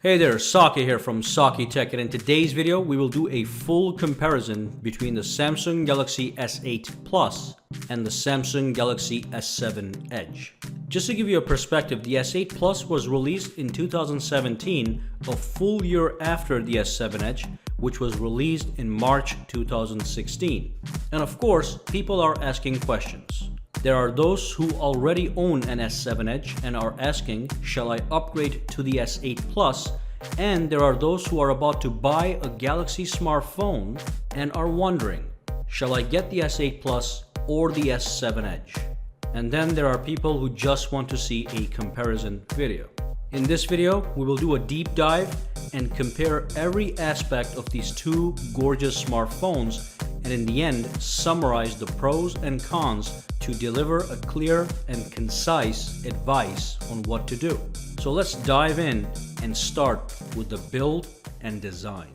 Hey there, Saki here from Saki Tech, and in today's video we will do a full comparison between the Samsung Galaxy S8 Plus and the Samsung Galaxy S7 Edge. Just to give you a perspective, the S8 Plus was released in 2017, a full year after the S7 Edge, which was released in March 2016. And of course, people are asking questions. There are those who already own an S7 Edge and are asking, shall I upgrade to the S8 Plus? And there are those who are about to buy a Galaxy smartphone and are wondering, shall I get the S8 Plus or the S7 Edge? And then there are people who just want to see a comparison video. In this video, we will do a deep dive and compare every aspect of these two gorgeous smartphones, and in the end, summarize the pros and cons to deliver a clear and concise advice on what to do. So let's dive in and start with the build and design.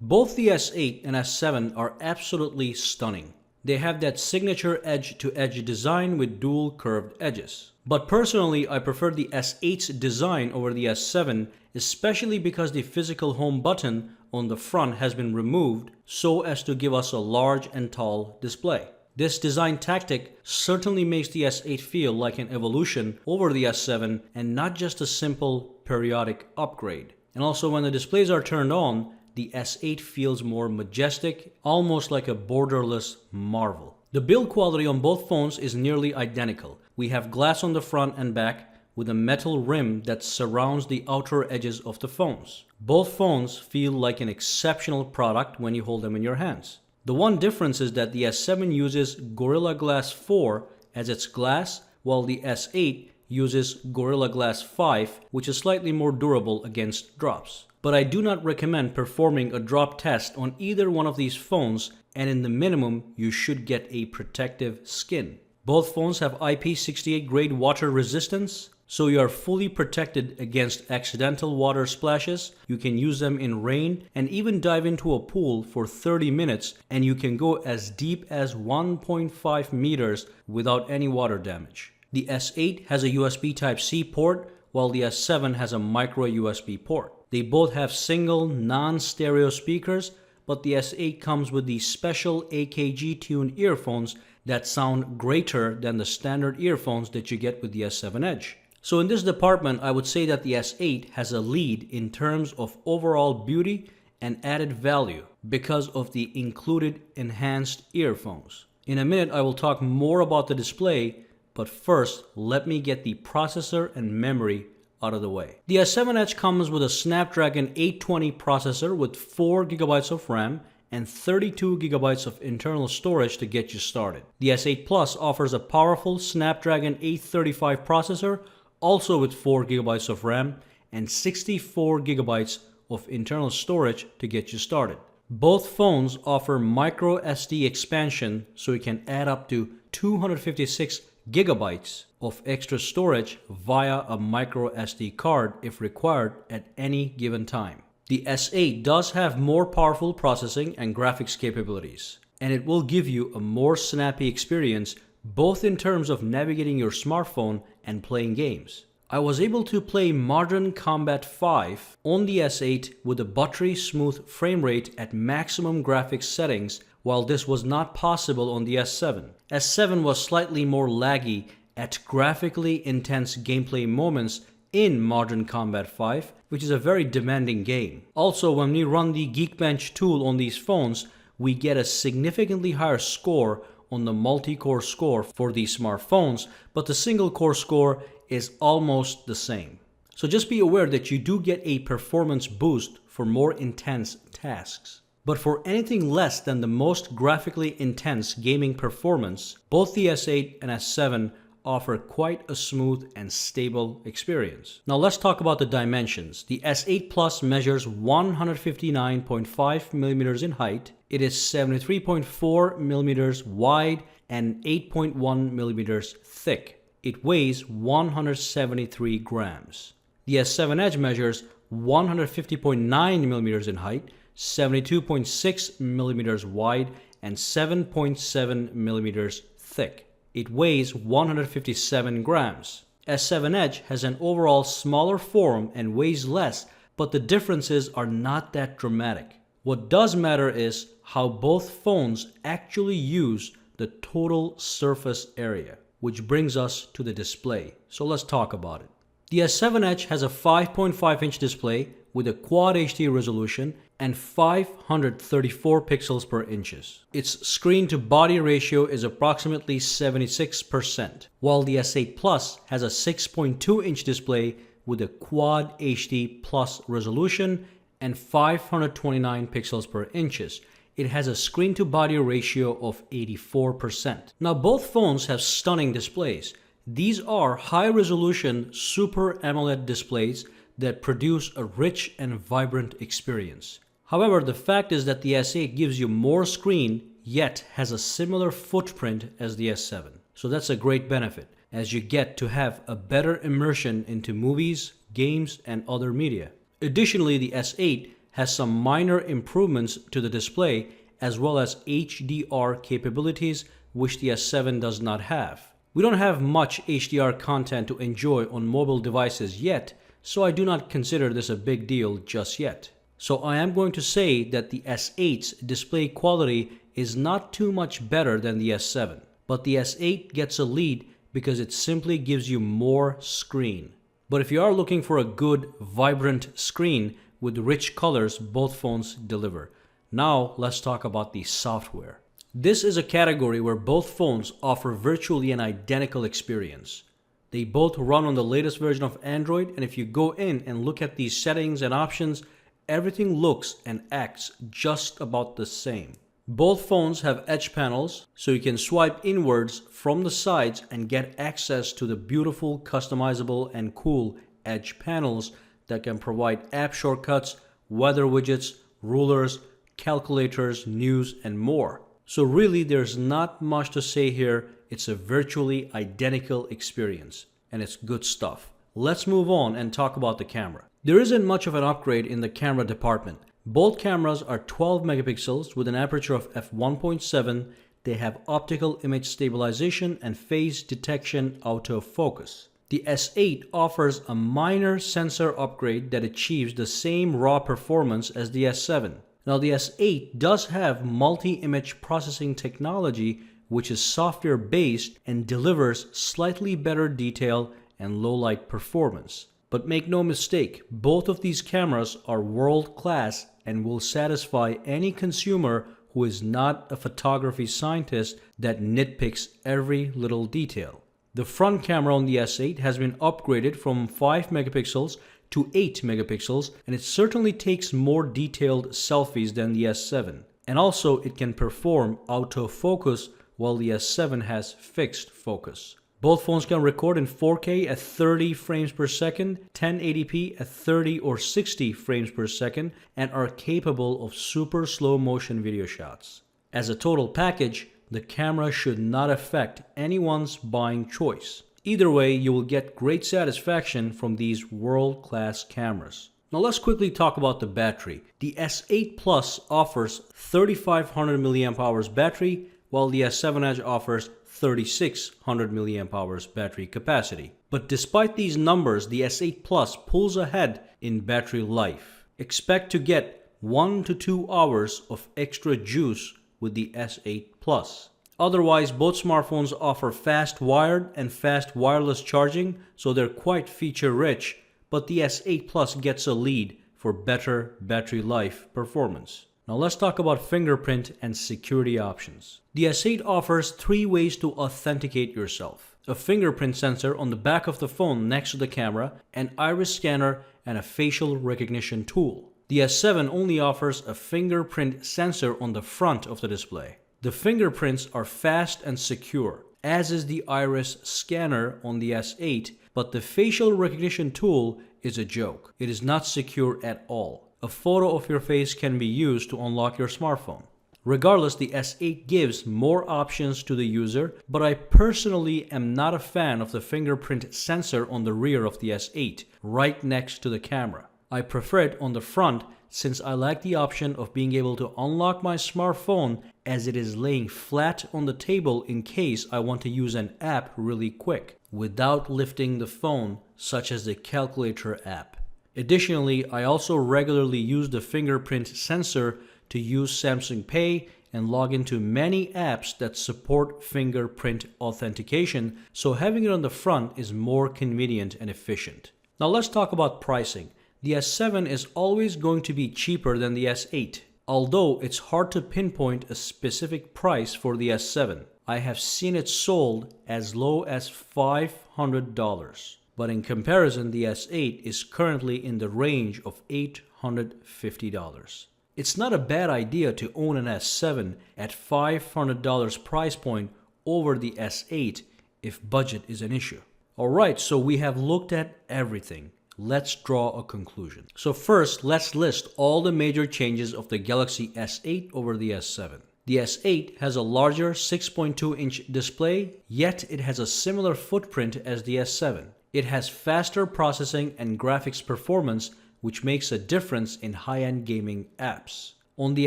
Both the S8 and S7 are absolutely stunning. They have that signature edge-to-edge design with dual curved edges. But personally, I prefer the S8's design over the S7, especially because the physical home button on the front has been removed so as to give us a large and tall display. This design tactic certainly makes the S8 feel like an evolution over the S7 and not just a simple periodic upgrade. And also, when the displays are turned on, the S8 feels more majestic, almost like a borderless marvel. The build quality on both phones is nearly identical. We have glass on the front and back with a metal rim that surrounds the outer edges of the phones. Both phones feel like an exceptional product when you hold them in your hands. The one difference is that the S7 uses Gorilla Glass 4 as its glass, while the S8 uses Gorilla Glass 5, which is slightly more durable against drops. But I do not recommend performing a drop test on either one of these phones, and in the minimum, you should get a protective skin. Both phones have IP68 grade water resistance, so you are fully protected against accidental water splashes. You can use them in rain and even dive into a pool for 30 minutes, and you can go as deep as 1.5 meters without any water damage. The S8 has a USB Type-C port, while the S7 has a micro USB port. They both have single non-stereo speakers, but the S8 comes with these special AKG tuned earphones that sound greater than the standard earphones that you get with the S7 Edge. So in this department, I would say that the S8 has a lead in terms of overall beauty and added value because of the included enhanced earphones. In a minute, I will talk more about the display, but first, let me get the processor and memory out of the way. The S7 Edge comes with a Snapdragon 820 processor with 4GB of RAM and 32GB of internal storage to get you started. The S8 Plus offers a powerful Snapdragon 835 processor, also with 4GB of RAM and 64GB of internal storage to get you started. Both phones offer micro SD expansion, so you can add up to 256 gigabytes of extra storage via a micro SD card if required at any given time. The S8 does have more powerful processing and graphics capabilities, and it will give you a more snappy experience both in terms of navigating your smartphone and playing games. I was able to play Modern Combat 5 on the S8 with a buttery smooth frame rate at maximum graphics settings, while this was not possible on the S7. S7 was slightly more laggy at graphically intense gameplay moments in Modern Combat 5, which is a very demanding game. Also, when we run the Geekbench tool on these phones, we get a significantly higher score on the multi-core score for these smartphones, but the single-core score is almost the same. So just be aware that you do get a performance boost for more intense tasks. But for anything less than the most graphically intense gaming performance, both the S8 and S7 offer quite a smooth and stable experience. Now let's talk about the dimensions. The S8 Plus measures 159.5 millimeters in height. It is 73.4 millimeters wide and 8.1 millimeters thick. It weighs 173 grams. The S7 Edge measures 150.9 millimeters in height, 72.6 millimeters wide, and 7.7 millimeters thick. It weighs 157 grams. S7 Edge has an overall smaller form and weighs less, but the differences are not that dramatic. What does matter is how both phones actually use the total surface area, which brings us to the display. So let's talk about it. The S7 Edge has a 5.5-inch display with a Quad HD resolution and 534 pixels per inches. Its screen-to-body ratio is approximately 76%, while the S8 Plus has a 6.2-inch display with a Quad HD Plus resolution and 529 pixels per inches. It has a screen-to-body ratio of 84%. Now both phones have stunning displays. These are high-resolution Super AMOLED displays that produce a rich and vibrant experience. However, the fact is that the S8 gives you more screen, yet has a similar footprint as the S7. So that's a great benefit, as you get to have a better immersion into movies, games, and other media. Additionally, the S8 has some minor improvements to the display, as well as HDR capabilities, which the S7 does not have. We don't have much HDR content to enjoy on mobile devices yet, so I do not consider this a big deal just yet. So I am going to say that the S8's display quality is not too much better than the S7, but the S8 gets a lead because it simply gives you more screen. But if you are looking for a good, vibrant screen with rich colors, both phones deliver. Now let's talk about the software. This is a category where both phones offer virtually an identical experience. They both run on the latest version of Android, and if you go in and look at these settings and options, everything looks and acts just about the same. Both phones have edge panels, so you can swipe inwards from the sides and get access to the beautiful, customizable, and cool edge panels that can provide app shortcuts, weather widgets, rulers, calculators, news, and more. So really, there's not much to say here. It's a virtually identical experience, and it's good stuff. Let's move on and talk about the camera. There isn't much of an upgrade in the camera department. Both cameras are 12 megapixels with an aperture of f1.7. They have optical image stabilization and phase detection autofocus. The S8 offers a minor sensor upgrade that achieves the same raw performance as the S7. Now the S8 does have multi-image processing technology, which is software based and delivers slightly better detail and low light performance. But make no mistake, both of these cameras are world class and will satisfy any consumer who is not a photography scientist that nitpicks every little detail. The front camera on the S8 has been upgraded from 5 megapixels to 8 megapixels, and it certainly takes more detailed selfies than the S7. And also it can perform autofocus while the S7 has fixed focus. Both phones can record in 4K at 30 frames per second, 1080p at 30 or 60 frames per second, and are capable of super slow motion video shots. As a total package, the camera should not affect anyone's buying choice. Either way, you will get great satisfaction from these world-class cameras. Now let's quickly talk about the battery. The S8 Plus offers 3500 mAh battery, while the S7 Edge offers 3600 mAh battery capacity. But despite these numbers, the S8 Plus pulls ahead in battery life. Expect to get 1 to 2 hours of extra juice with the S8 Plus. Otherwise, both smartphones offer fast wired and fast wireless charging, so they're quite feature rich, but the S8 Plus gets a lead for better battery life performance. Now let's talk about fingerprint and security options. The S8 offers 3 ways to authenticate yourself: a fingerprint sensor on the back of the phone next to the camera, an iris scanner, and a facial recognition tool. The S7 only offers a fingerprint sensor on the front of the display. The fingerprints are fast and secure, as is the iris scanner on the S8, but the facial recognition tool is a joke. It is not secure at all. A photo of your face can be used to unlock your smartphone. Regardless, the S8 gives more options to the user, but I personally am not a fan of the fingerprint sensor on the rear of the S8, right next to the camera. I prefer it on the front since I like the option of being able to unlock my smartphone as it is laying flat on the table in case I want to use an app really quick without lifting the phone, such as the calculator app. Additionally, I also regularly use the fingerprint sensor to use Samsung Pay and log into many apps that support fingerprint authentication, so having it on the front is more convenient and efficient. Now let's talk about pricing. The S7 is always going to be cheaper than the S8, although it's hard to pinpoint a specific price for the S7. I have seen it sold as low as $500, but in comparison, the S8 is currently in the range of $850. It's not a bad idea to own an S7 at $500 price point over the S8 if budget is an issue. Alright, so we have looked at everything. Let's draw a conclusion. So first, let's list all the major changes of the Galaxy S8 over the S7. The S8 has a larger 6.2-inch display, yet it has a similar footprint as the S7. It has faster processing and graphics performance, which makes a difference in high-end gaming apps. On the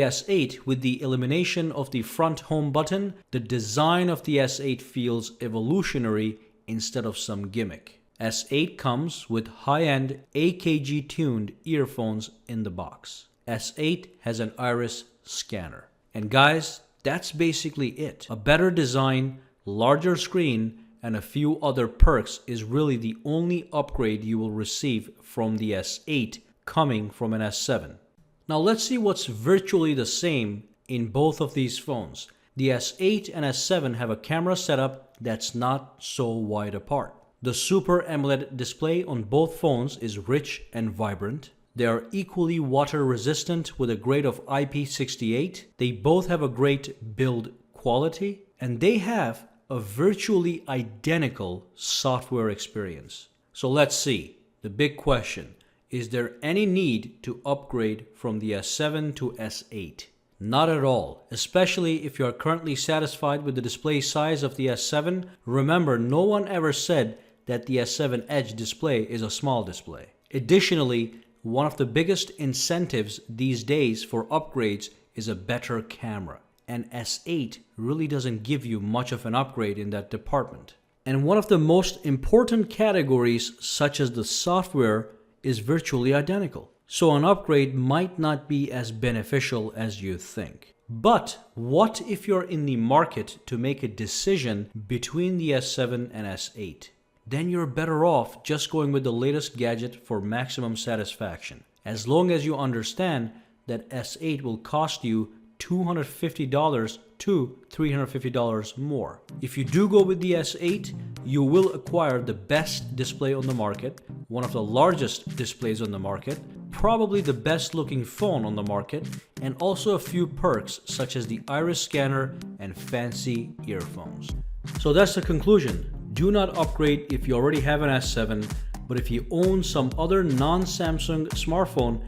S8, with the elimination of the front home button, the design of the S8 feels evolutionary instead of some gimmick. S8 comes with high-end AKG-tuned earphones in the box. S8 has an iris scanner. And guys, that's basically it. A better design, larger screen, and a few other perks is really the only upgrade you will receive from the S8 coming from an S7. Now let's see what's virtually the same in both of these phones. The S8 and S7 have a camera setup that's not so wide apart. The Super AMOLED display on both phones is rich and vibrant. They are equally water resistant with a grade of IP68. They both have a great build quality, and they have a virtually identical software experience. So let's see. The big question, is there any need to upgrade from the S7 to S8? Not at all, especially if you are currently satisfied with the display size of the S7. Remember, no one ever said that the S7 Edge display is a small display. Additionally, one of the biggest incentives these days for upgrades is a better camera. And S8 really doesn't give you much of an upgrade in that department. And one of the most important categories, such as the software, is virtually identical. So an upgrade might not be as beneficial as you think. But what if you're in the market to make a decision between the S7 and S8? Then you're better off just going with the latest gadget for maximum satisfaction. As long as you understand that S8 will cost you $250 to $350 more. If you do go with the S8, you will acquire the best display on the market, one of the largest displays on the market, probably the best looking phone on the market, and also a few perks such as the iris scanner and fancy earphones. So that's the conclusion. Do not upgrade if you already have an S7, but if you own some other non-Samsung smartphone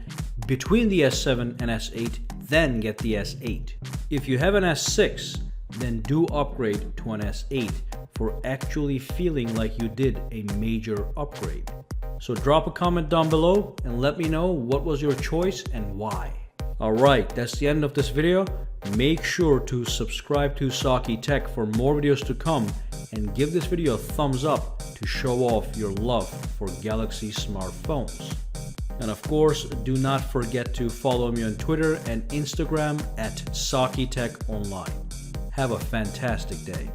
between the S7 and S8, then get the S8. If you have an S6, then do upgrade to an S8 for actually feeling like you did a major upgrade. So drop a comment down below and let me know what was your choice and why. Alright, that's the end of this video. Make sure to subscribe to Saki Tech for more videos to come, and give this video a thumbs up to show off your love for Galaxy smartphones. And of course, do not forget to follow me on Twitter and Instagram at Saki Tech Online. Have a fantastic day.